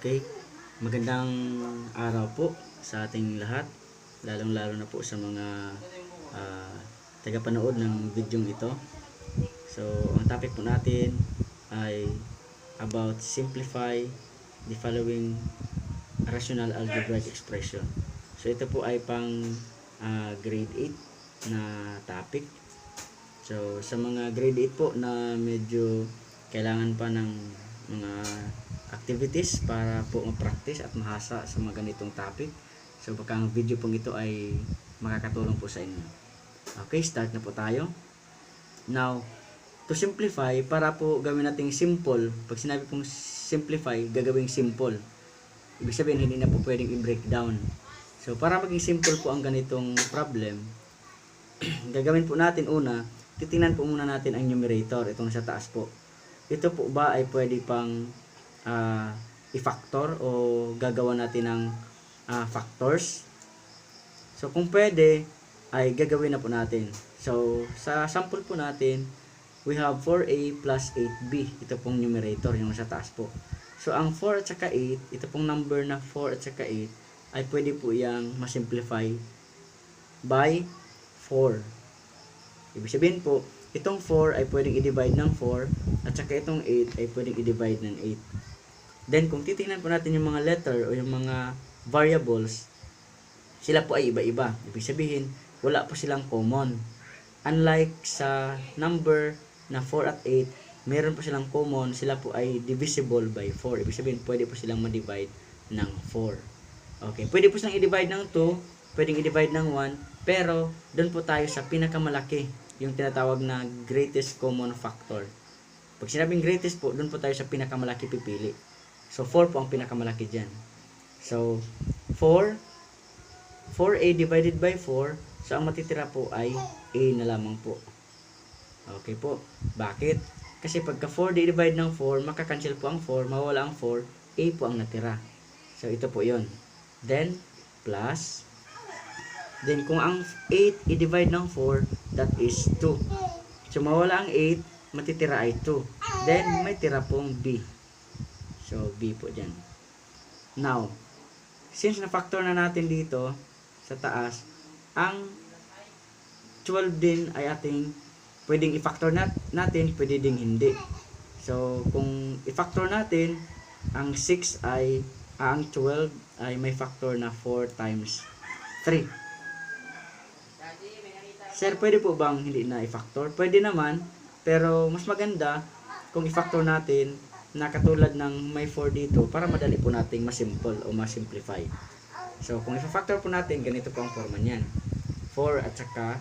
Okay, magandang araw po sa ating lahat, lalong-lalo na po sa mga tagapanood ng video ito. So, ang topic po natin ay about simplify the following rational algebraic expression. So, ito po ay pang grade 8 na topic. So, sa mga grade 8 po na medyo kailangan pa ng mga activities para po ma-practice at mahasa sa mga ganitong topic. So baka ang video pong ito ay makakatulong po sa inyo. Okay, start na po tayo. Now, to simplify, para po gawin nating simple, pag sinabi pong simplify, gagawing simple. Ibig sabihin, hindi na po pwedeng i-breakdown. So para maging simple po ang ganitong problem, gagawin po natin una, titingnan po muna natin ang numerator, itong sa taas po. Ito po ba ay pwede pang i-factor o gagawa natin ng factors? So kung pwede ay gagawin na po natin. So sa sample po natin, we have 4a plus 8b. Ito pong numerator, yung sa taas po. So ang 4 at saka 8, ito pong number na 4 at saka 8 ay pwede po yang ma-simplify by 4. Ibig sabihin po, itong 4 ay pwedeng i-divide ng 4 at saka itong 8 ay pwedeng i-divide ng 8. Then, kung titingnan po natin yung mga letter o yung mga variables, sila po ay iba-iba. Ibig sabihin, wala po silang common. Unlike sa number na 4 at 8, meron po silang common, sila po ay divisible by 4. Ibig sabihin, pwede po silang ma-divide ng 4. Okay, pwede po silang i-divide ng 2, pwedeng i-divide ng 1, pero doon po tayo sa pinakamalaki, yung tinatawag na greatest common factor. Pag sinabing greatest po, doon po tayo sa pinakamalaki pipili. So, 4 po ang pinakamalaki dyan. So, 4a divided by 4, so ang matitira po ay a na lamang po. Okay po. Bakit? Kasi pagka 4 divide ng 4, makakancel po ang 4, mawala ang 4, a po ang natira. So, ito po yon. Then, plus, then kung ang 8 i-divide ng 4, that is 2. So, mawala ang 8, matitira ay 2. Then, may tira pong b. So, b po dyan. Now, since na-factor na natin dito sa taas, ang 12 din ay ating pwedeng i-factor natin, pwede ding hindi. So, kung i-factor natin, ang 6 ay, ang 12 ay may factor na 4 times 3. Sir, pwede po bang hindi na i-factor? Pwede naman, pero mas maganda kung i-factor natin na katulad ng may 4 dito para madali po nating ma-simple o ma-simplify. So, kung i-factor po natin, ganito po ang forma niyan. 4 at saka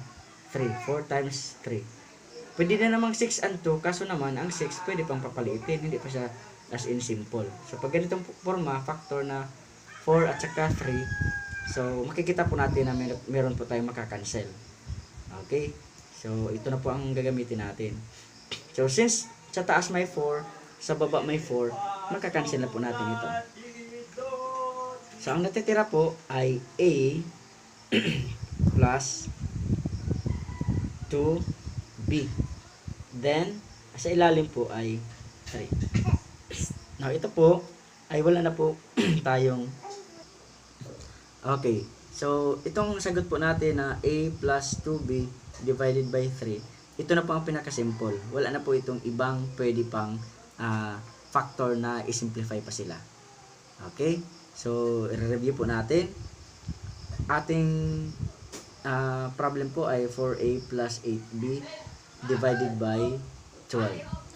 3. 4 times 3. Pwede na namang 6 and 2, kaso naman, ang 6 pwede pang papalitin, hindi pa siya as in simple. So, pag ganitong forma, factor na 4 at saka 3, so, makikita po natin na meron po tayong makakancel. Okay? So, ito na po ang gagamitin natin. So, since sa taas may 4, sa baba may 4, makakancel na po natin ito. So, ang natitira po ay a plus 2b. Then, sa ilalim po ay 3. Now, ito po ay wala na po tayong okay. So, itong sagot po natin na a plus 2b divided by 3, ito na po ang pinaka-simple. Wala na po itong ibang pwede pang factor na i-simplify pa sila. Okay? So, i-review po natin. Ating problem po ay 4a plus 8b divided by 12.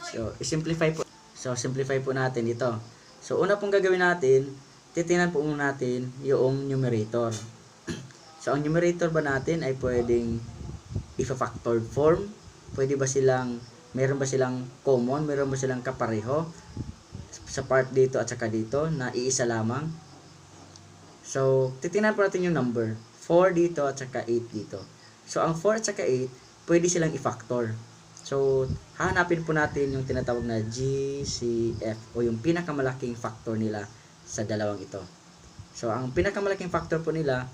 So, i-simplify po. So, simplify po natin ito. So, una pong gagawin natin, titingnan po muna natin yung numerator. So, ang numerator ba natin ay pwedeng i-factored form? Pwede ba silang meron ba silang common? Meron ba silang kapareho sa part dito at saka dito na iisa lamang? So, titingnan po natin yung number. 4 dito at saka 8 dito. So, ang 4 at saka 8, pwede silang i-factor. So, hahanapin po natin yung tinatawag na GCF o yung pinakamalaking factor nila sa dalawang ito. So, ang pinakamalaking factor po nila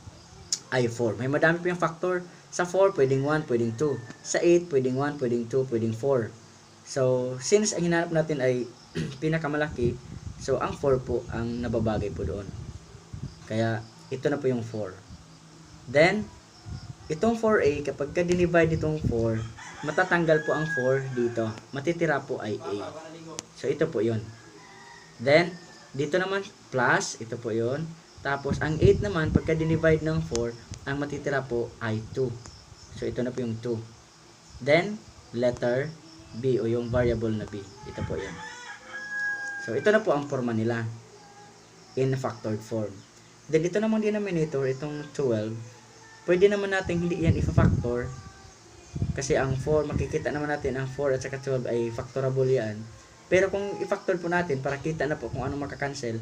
ay 4. May madami po yung factor. Sa 4, pwedeng 1, pwedeng 2. Sa 8, pwedeng 1, pwedeng 2, pwedeng 4. So, since ang hinahanap natin ay pinakamalaki, So, ang 4 po ang nababagay po doon. Kaya, ito na po yung 4. Then, itong 4a, kapag ka-divide itong 4, matatanggal po ang 4 dito. Matitira po ay a. So, ito po yun. Then, dito naman, plus, ito po yun. Tapos, ang 8 naman, pagka divide ng 4, ang matitira po ay 2. So, ito na po yung 2. Then, letter B o yung variable na B. Ito po yun. So, ito na po ang forma nila in factored form. Then, ito namang denominator, itong 12, pwede naman natin hindi yan i-factor kasi ang 4, makikita naman natin ang 4 at saka 12 ay factorable yan. Pero kung i-factor po natin para kita na po kung anong makakancel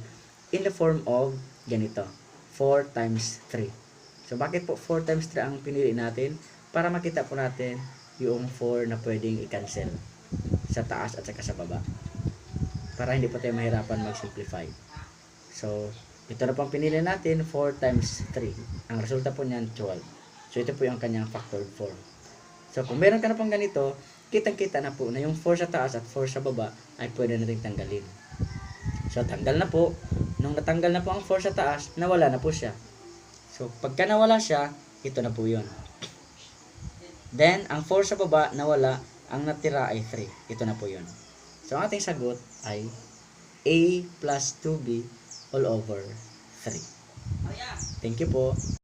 in the form of ganito, 4 times 3. So, bakit po 4 times 3 ang pinili natin? Para makita po natin yung 4 na pwedeng i-cancel sa taas at saka sa baba. Para hindi po tayo mahirapan mag-simplify. So, ito na pang pinili natin, 4 times 3. Ang resulta po niyan, 12. So, ito po yung kanyang factored form. So, kung meron ka na pang ganito, kitang-kita na po na yung 4 sa taas at 4 sa baba ay pwede natin tanggalin. So, tanggal na po. Nung natanggal na po ang 4 sa taas, nawala na po siya. So, pagka nawala siya, ito na po yun. Then, ang 4 sa baba, nawala. Ang natira ay 3. Ito na po yun. So, ang ating sagot ay A plus 2B all over 3. Thank you po.